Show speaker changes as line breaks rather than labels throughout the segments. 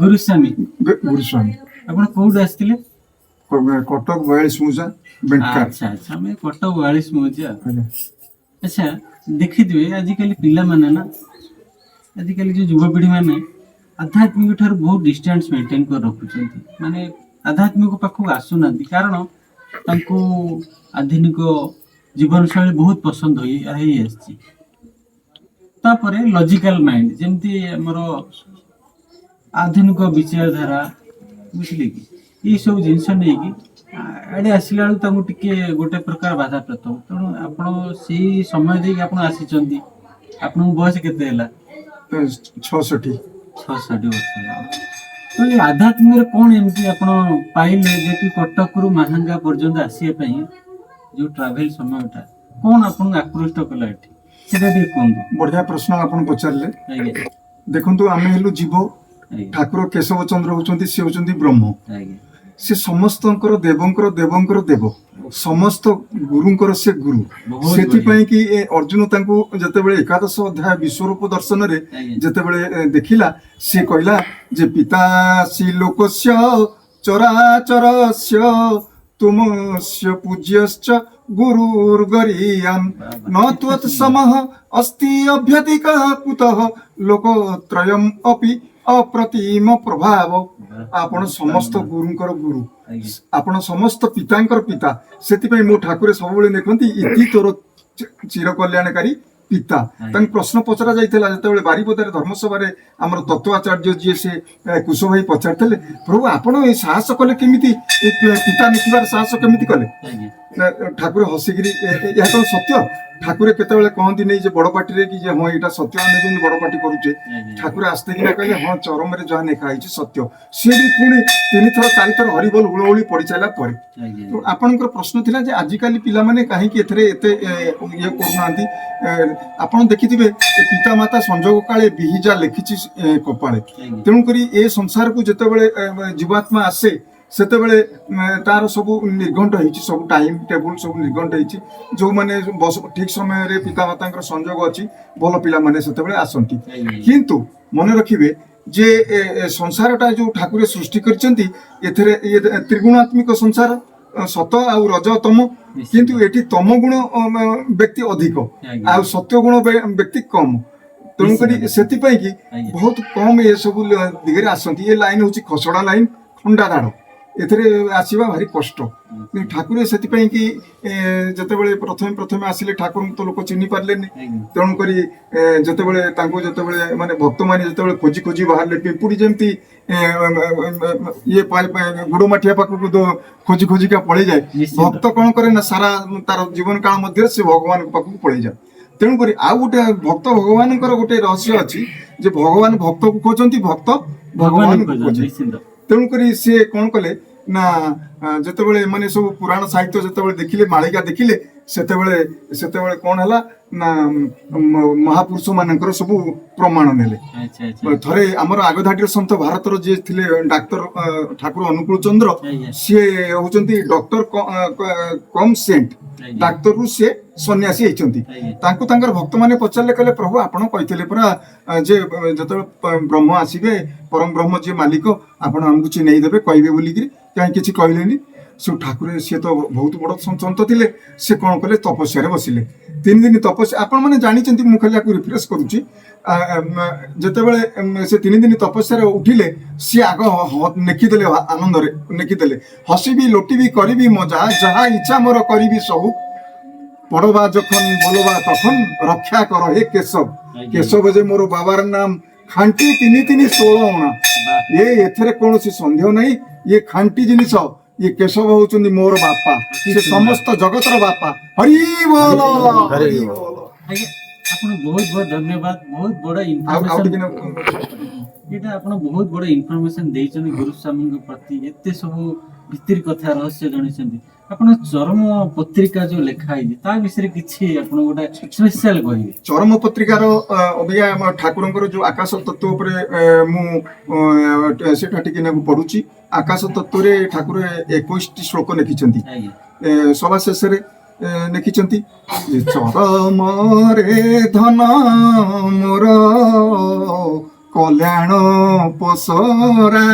गुरुस्वामी
गुरुस्वामी
ଆପଣ କୋଉଠୁ ଆସିଥିଲେ?
कटक 42 मुजा बेंटकार।
ଆଚ୍ଛା ଆଚ୍ଛା ଆମେ କଟକ 42 ମୌଜା।
ଆଜ୍ଞା।
ଆଚ୍ଛା ଦେଖିଥିବେ ଆଜିକାଲି ପିଲାମାନେ ନା ଆଜିକାଲି ଯୋଉ ଯୁବପିଢି ମାନେ ଆଧ୍ୟାତ୍ମିକ ଠାରୁ ବହୁତ ଡିଷ୍ଟାନ୍ସ ମେଣ୍ଟେନ କରି ରଖୁଛନ୍ତି, ମାନେ ଆଧ୍ୟାତ୍ମିକ ପାଖକୁ ଆସୁନାହାନ୍ତି କାରଣ ତାଙ୍କୁ ଆଧୁନିକ ଜୀବନଶୈଳୀ ବହୁତ ପସନ୍ଦ ହେଇ ଆସିଛି। ତାପରେ ଲଜିକାଲ ମାଇଣ୍ଡ ଯେମିତି ଆମର ଆଧୁନିକ ବିଚାରଧାରା, ବୁଝିଲେ କି ଏଇ ସବୁ ଜିନିଷ ନେଇକି ଆଡ଼େ ଆସିଲା ବେଳକୁ ତାଙ୍କୁ ଟିକେ ଗୋଟେ ପ୍ରକାର ବାଧାପ୍ରାପ୍ତ ହବ। ତେଣୁ ଆପଣ ସେଇ ସମୟ ଦେଇକି ଆପଣ ଆସିଛନ୍ତି। ଆପଣଙ୍କ ବୟସ କେତେ ହେଲା?
66।
66 ବର୍ଷ ହେଲା। ତ ଏଇ ଆଧ୍ୟାତ୍ମିକରେ କଣ ଏମିତି ଆପଣ ପାଇଲେ ଯେ କି କଟକରୁ ମାହାଙ୍ଗା ପର୍ଯ୍ୟନ୍ତ ଆସିବା ପାଇଁ ଯୋଉ ଟ୍ରାଭେଲ ସମୟଟା କଣ ଆପଣଙ୍କୁ ଆକୃଷ୍ଟ କଲା ଏଠି ସେଟା ଟିକେ କୁହନ୍ତୁ।
बढ़िया प्रश्न आपण पचारले।
ଆଜ୍ଞା
देखंतु आमे हेलु जीव,
ଆଜ୍ଞା
ठाकुर केशव चंद्र होचंती से होचंती ब्रह्म।
ଆଜ୍ଞା
से समस्तंकर देवंकर देवंकर देव, समस्त गुरुंकर से गुरु।
बहुत
सेति
बढ़िया।
पई कि अर्जुन तांको जतेबेले एकादश अध्याय विश्वरूप दर्शन रे
आଜ୍ଞା।
जतेबेले देखिला से कहला जे पितासि लोकस्य चराचरस्य तुमस्य पूज्यश्च गुरुर्गरीयान् न त्वत्समः अस्ति अभ्यतिकः कुतः लोकत्रयम् अपि अप्रतिम प्रभाव। आपण समस्त गुरुंकर गुरु,
ଆଜ୍ଞା
आपण समस्त पितांकर पिता। सेति मो ठाकुर सब देखती इति तोर चिर कल्याणकारी पिता। तांक प्रश्न पचरा जाइथिला जतेबेले बारिपदार धर्मसभा रे हमर तत्वाचार्य जी से कुश भाई पचारथिले, प्रभु आपण ए साहस कले केमिति पिता निखिबार साहस केमिति कले?
ଆଜ୍ଞା
ठाकुर हसिगिरी यह तो सत्य। ठाकुर केतेबेले कहती नहीं जे बड़ पार्टी रे कि जे हां एटा सत्य आमे जेन बड़ पार्टी करूचे। ठाकुर आस्ते कि कहले हां चरम रे जहा लेखा आइछि सत्य। से भी पुणी 3 थर 4 थर हरिबोल हुळहुळी पड़ी चला परे।
ଆଜ୍ଞା
तो आपनकर प्रश्न थिला जे आजिकाली पिला माने काहे कि एथरे एते ये करूनांती। आपण देखिथिबे पिता माता संजोग काले बिहिजा लेखिछि कपाळे।
ଆଜ୍ଞା
तेणु करी ए संसार को जेतेबेले जीवात्मा आसे सेतेबेले तार सब निर्घंट होइछि, सब टाइम टेबल सब निर्घंट होइछि। जो माने ठीक समय रे पिता मातांकर संजोग अछि भल पिला माने सेतेबेले आसंती। किंतु मन रखिबे जे संसारटा जो ठाकुर सृष्टि करचंती एथरे ये त्रिगुणात्मिक संसार, सत आ रज तम। किंतु एठी तम गुण व्यक्ति अधिक आ सत्य गुण व्यक्ति कम। तेणु करी सेति पई कि बहुत कम ये सब दिगरे आसंती। ये लाइन होछि खसड़ा लाइन, खंडा दाड़। एथरे आसीबा भारी कष्ट। ठाकुर सेति पई कि जतेबेले प्रथम प्रथम आसिले ठाकुर तो लोक चिन्हि पारलेनी। तेणु करी जतेबेले तांको जतेबेले माने भक्त माने जतेबेले खोजी खोजी बाहरले पिंपुड़ी जेमती ये गुड़ माठिया पाखक खोजी खोजी का पड़े जाए, भक्त कौन करे ना सारा तार जीवन काल मध्य से भगवान पाखक पड़े जाए। तेणुक आउ गोटे भक्त भगवान गोटे रहस्य अच्छी जे भगवान भक्त को खोजती, भक्त भगवान को खोजे। तेणुक सी कौन कले ना जितेबले माने सब पुराण साहित्य जितेबले देखिले मालिका देखिले सेतेबले कौन हला ना महापुरुष मानकर सब प्रमाण नेले। थरे हमर आगधाटीर संत भारतर जे थिले डाक्टर ठाकुर अनुकूल चंद्र सी होचंती डॉक्टर कम सेंट। डाक्तर रु से सन्यासी होचंती। तांको तांकर भक्त माने पचारले कहले प्रभु आपण कहिथिले परा जे जतबे ब्रह्म आसीबे परम ब्रह्म जे मालिक आपण हमकु चिन्हई देबे कहबे बोली कि काहे किछि कहलेनी। से ठाकुर सी तो बहुत बड़ संत थिले। से कौन कले तपस्या रे बसिले 3 दिन तपस्या। आपण माने जानि चंती मु खाली आकु रिफ्रेश करूची। जतेबेले से 3 दिन तपस्या रे उठिले सी आग नेखि देले, आनंद रे नेखि देले, हसीबी लोटिबी करिबी मजा जहा इच्छा मोर करिबी सबु पड़वा जखन बोलबा तखन रक्षा कर हे केशव। केशव जे मोर बाबार नाम खांटी 3-3-16 ये एथरे कोनोसी संदेह नहीं। ये खांटी जिनिस ये केशव होचंदी मोर बापा, से समस्त जगतर बापा। हरि बोल हरि बोल।
आपण बहुत बहुत धन्यवाद। बहुत बड़ा इनफॉरमेशन एटा आपण बहुत बड़ा इनफॉरमेशन देइछन गुरुस्वामी के प्रति। एते सब भितर कथा रहस्य जणिसंती। आपण चरम पत्रिका जो लेखा है ता विषय किछि आपण गोटा स्पेशल कहिबे? चरम
पत्रिकार अबिया ठाकुरंकर जो आकाश तत्व उपरे मु सेठा टिके ना पढुची। आकाश तत्व रे ठाकुर 21 श्लोक लिखिचंती। सभा शेष रे लिखिचंती चरम रे धन मोर କଲ୍ୟାଣ ପସରା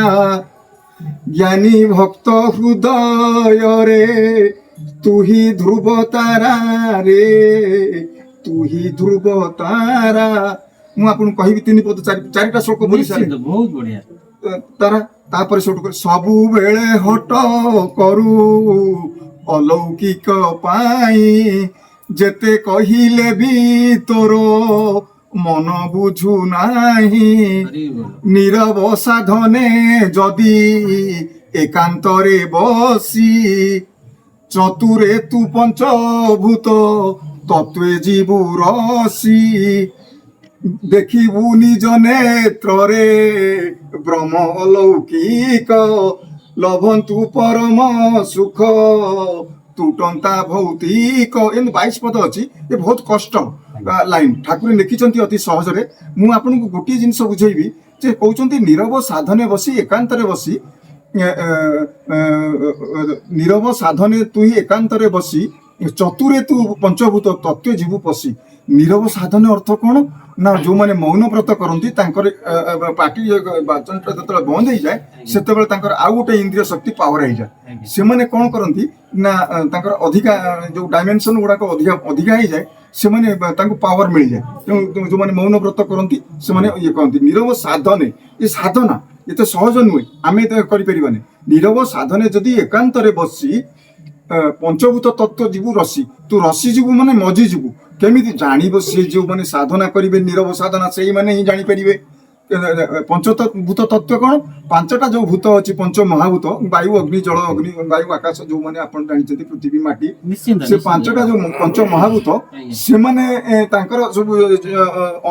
ଜ୍ଞାନୀ ଭକ୍ତ ହୃଦୟରେ ତୁହି ଧ୍ରୁବ ତାରା ରେ ତୁହି ଧ୍ରୁବ ତାରା। ମୁଁ ଆପଣଙ୍କୁ କହିବି ତିନି ପଦ ଚାରିଟା ଶ୍ଲୋକ ବୋଲି ସାରେ
ନିଶ୍ଚିନ୍ତ ବହୁତ ବଢିଆ।
ତାରା। ତାପରେ ସେଠୁ ସବୁବେଳେ ହଟ କରୁ ଅଲୌକିକ ପାଇଁ ଯେତେ କହିଲେ ବି ତୋର ମନ ବୁଝୁ ନାହିଁ
ହରି ବୋଲ।
ନୀରବ ସାଧନେ ଯଦି ଏକାନ୍ତରେ ବସି ଚତୁରେ ତୁ ପଞ୍ଚଭୂତ ତତ୍ୱେ ଯିବୁ ରସି ଦେଖିବୁ ନିଜ ନେତ୍ରରେ ବ୍ରହ୍ମ ଅଲୌକିକ ଲଭନ୍ତୁ ପରମ ସୁଖ ତୁଟନ୍ତା ଭୌତିକ। ଏମିତି 22 ପଦ ଅଛି। ଏ ବହୁତ କଷ୍ଟ ଲାଇନ ଠାକୁର ଲେଖିଛନ୍ତି ଅତି ସହଜରେ। ମୁଁ ଆପଣଙ୍କୁ ଗୋଟିଏ ଜିନିଷ ବୁଝେଇବି ଯେ କହୁଛନ୍ତି ନୀରବ ସାଧନେ ବସି ଏକାନ୍ତରେ ବସି ନୀରବ ସାଧନେ ତୁ ଏକାନ୍ତରେ ବସି ଚତୁରେ ତୁ ପଞ୍ଚଭୂତ ତତ୍ୱ ଯିବୁ ପଶି। ନୀରବ ସାଧନ ଅର୍ଥ କଣ ନା ଯୋଉମାନେ ମୌନ ବ୍ରତ କରନ୍ତି ତାଙ୍କର ପାଟି ବାଚନଟା ଯେତେବେଳେ ବନ୍ଦ ହେଇଯାଏ ସେତେବେଳେ ତାଙ୍କର ଆଉ ଗୋଟେ ଇନ୍ଦ୍ରିୟ ଶକ୍ତି ପାୱାର ହେଇଯାଏ। ସେମାନେ କଣ କରନ୍ତି ନା ତାଙ୍କର ଅଧିକା ଯୋଉ ଡାଇମେନସନ ଗୁଡାକ ଅଧିକା ହେଇଯାଏ ସେମାନେ ତାଙ୍କୁ ପାୱାର ମିଳିଯାଏ। ତେଣୁ ଯୋଉମାନେ ମୌନ ବ୍ରତ କରନ୍ତି ସେମାନେ ଇଏ କରନ୍ତି। ନୀରବ ସାଧନେ ଏ ସାଧନା ଏତେ ସହଜ ନୁହେଁ, ଆମେ କରିପାରିବାନି। ନୀରବ ସାଧନେ ଯଦି ଏକାନ୍ତରେ ବସି ପଞ୍ଚଭୂତ ତତ୍ତ୍ୱ ଯିବୁ ରସି। ତୁ ରସି ଯିବୁ ମାନେ ମଜି ଯିବୁ। କେମିତି ଜାଣିବ ସେ ଯୋଉମାନେ ସାଧନା କରିବେ ନୀରବ ସାଧନା ସେଇମାନେ ହିଁ ଜାଣିପାରିବେ। ପଞ୍ଚଭୂତ ତତ୍ତ୍ୱ କଣ? ପାଞ୍ଚଟା ଯୋଉ ଭୂତ ଅଛି ପଞ୍ଚ ମହାଭୂତ ବାୟୁ ଅଗ୍ନି ଜଳ ଅଗ୍ନି ବାୟୁ ଆକାଶ ଯୋଉମାନେ ଆପଣ ଜାଣିଛନ୍ତି ପୃଥିବୀ ମାଟି ସେ ପାଞ୍ଚଟା ଯୋଉ ପଞ୍ଚ ମହାଭୂତ ସେମାନେ ତାଙ୍କର ସବୁ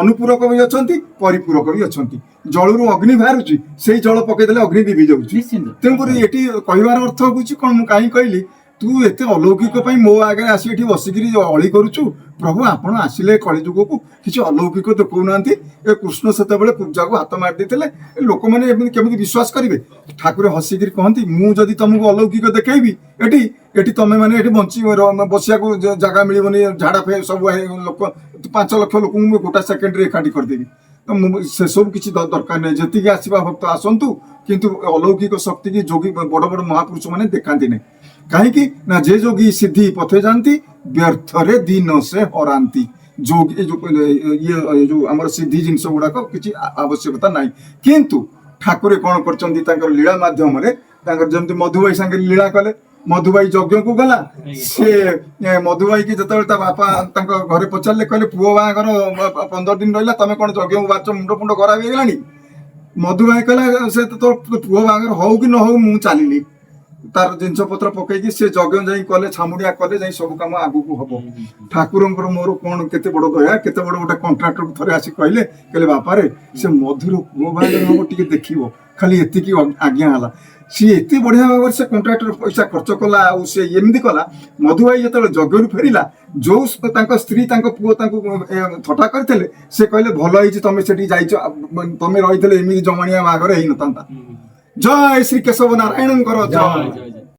ଅନୁପୂରକ ବି ଅଛନ୍ତି ପରିପୂରକ ବି ଅଛନ୍ତି। ଜଳରୁ ଅଗ୍ନି ବାହାରୁଛି ସେଇ ଜଳ ପକେଇଦେଲେ ଅଗ୍ନି ଲିଭି ଯାଉଛି। ତେଣୁକରି ଏଠି କହିବାର ଅର୍ଥ ହଉଛି କଣ ମୁଁ କାହିଁ କହିଲି ତୁ ଏତେ ଅଲୌକିକ ପାଇଁ ମୋ ଆଗରେ ଆସି ଏଠି ବସିକିରି ଅଳି କରୁଛୁ। ପ୍ରଭୁ ଆପଣ ଆସିଲେ କଳିଯୁଗକୁ କିଛି ଅଲୌକିକ ଦେଖଉନାହାନ୍ତି। ଏ କୃଷ୍ଣ ସେତେବେଳେ ପୂଜାକୁ ହାତ ମାରି ଦେଇଥିଲେ ଲୋକମାନେ ଏମିତି କେମିତି ବିଶ୍ୱାସ କରିବେ? ଠାକୁର ହସିକିରି କହନ୍ତି ମୁଁ ଯଦି ତମକୁ ଅଲୌକିକ ଦେଖେଇବି ଏଠି ତମେ ମାନେ ଏଠି ବସିବାକୁ ଜାଗା ମିଳିବନି। ଝାଡା ସବୁ ଲୋକ 5 ଲକ୍ଷ ଲୋକଙ୍କୁ ମୁଁ ଗୋଟା ସେକେଣ୍ଡରେ ଏକାଠି କରିଦେବି। ତ ସେସବୁ କିଛି ଦରକାର ନାହିଁ। ଯେତିକି ଆସିବା ଭକ୍ତ ଆସନ୍ତୁ କିନ୍ତୁ ଅଲୌକିକ ଶକ୍ତି କି ଯୋଗୀ ବଡ ବଡ ମହାପୁରୁଷ ମାନେ ଦେଖାନ୍ତି ନାହିଁ। କାହିଁକି ନା ଯେ ଯୋଗୀ ସିଦ୍ଧି ପଥେ ଯାଆନ୍ତି ବ୍ୟର୍ଥରେ ଦିନ ସେ ହରାନ୍ତି। ଯୋଗୀ ଯୋଉ ଆମର ସିଦ୍ଧି ଜିନିଷ ଗୁଡାକ କିଛି ଆବଶ୍ୟକତା ନାହିଁ। କିନ୍ତୁ ଠାକୁର କଣ କରିଛନ୍ତି ତାଙ୍କର ଲୀଳା ମାଧ୍ୟମରେ ତାଙ୍କର ଯେମିତି ମଧୁବାଇ ସାଙ୍ଗରେ ଲୀଳା କଲେ। ମଧୁବାଇ ଯଜ୍ଞକୁ ଗଲା ସେ ମଧୁବାଇ କି ଯେତେବେଳେ ତା ବାପା ତାଙ୍କ ଘରେ ପଚାରିଲେ କହିଲେ ପୁଅ ବାହାଘର 15 ଦିନ ରହିଲା ତମେ କଣ ଯଜ୍ଞକୁ ବାହାରିଛ ମୁଣ୍ଡ ଫୁଣ୍ଡ ଖରାପ ହେଇଗଲାଣି? ମଧୁବାଇ କହିଲା ସେ ତ ପୁଅ ବାହାଘର ହଉ କି ନ ହଉ ମୁଁ ଚାଲିଲି। ତାର ଜିନିଷ ପତ୍ର ପକେଇକି ସେ ଯଜ୍ଞ ଯାଇ କଲେ ଛାମୁଡିଆ କଲେ ଯାଇ ସବୁ କାମ ଆଗକୁ ହବ। ଠାକୁରଙ୍କର ମୋର କଣ କେତେ ବଡ ଦୟା କେତେ ବଡ ଗୋଟେ କଣ୍ଟ୍ରାକ୍ଟର ଥରେ ଆସି କହିଲେ ବାପାରେ ସେ ମଧୁର ପୁଅ ବାହାଘର ହବ ଟିକେ ଦେଖିବ ଖାଲି ଏତିକି ଆଜ୍ଞା ହେଲା। ସିଏ ଏତେ ବଢିଆ ଭାବରେ ସେ କଣ୍ଟ୍ରାକ୍ଟର ପଇସା ଖର୍ଚ୍ଚ କଲା ଆଉ ସେ ଏମିତି କଲା। ମଧୁବାଇ ଯେତେବେଳେ ଯଜ୍ଞରୁ ଫେରିଲା ଯୋଉ ତାଙ୍କ ସ୍ତ୍ରୀ ତାଙ୍କ ପୁଅ ତାଙ୍କୁ ଥଟ୍ଟା କରିଥିଲେ ସେ କହିଲେ ଭଲ ହେଇଛି ତମେ ସେଠି ଯାଇଛ ତମେ ରହିଥିଲେ ଏମିତି ଜମାଣିଆ ବାହାଘର ହେଇନଥାନ୍ତା। ଜୟ ଶ୍ରୀ କେଶବ ନାରାୟଣଙ୍କର ଜୟ।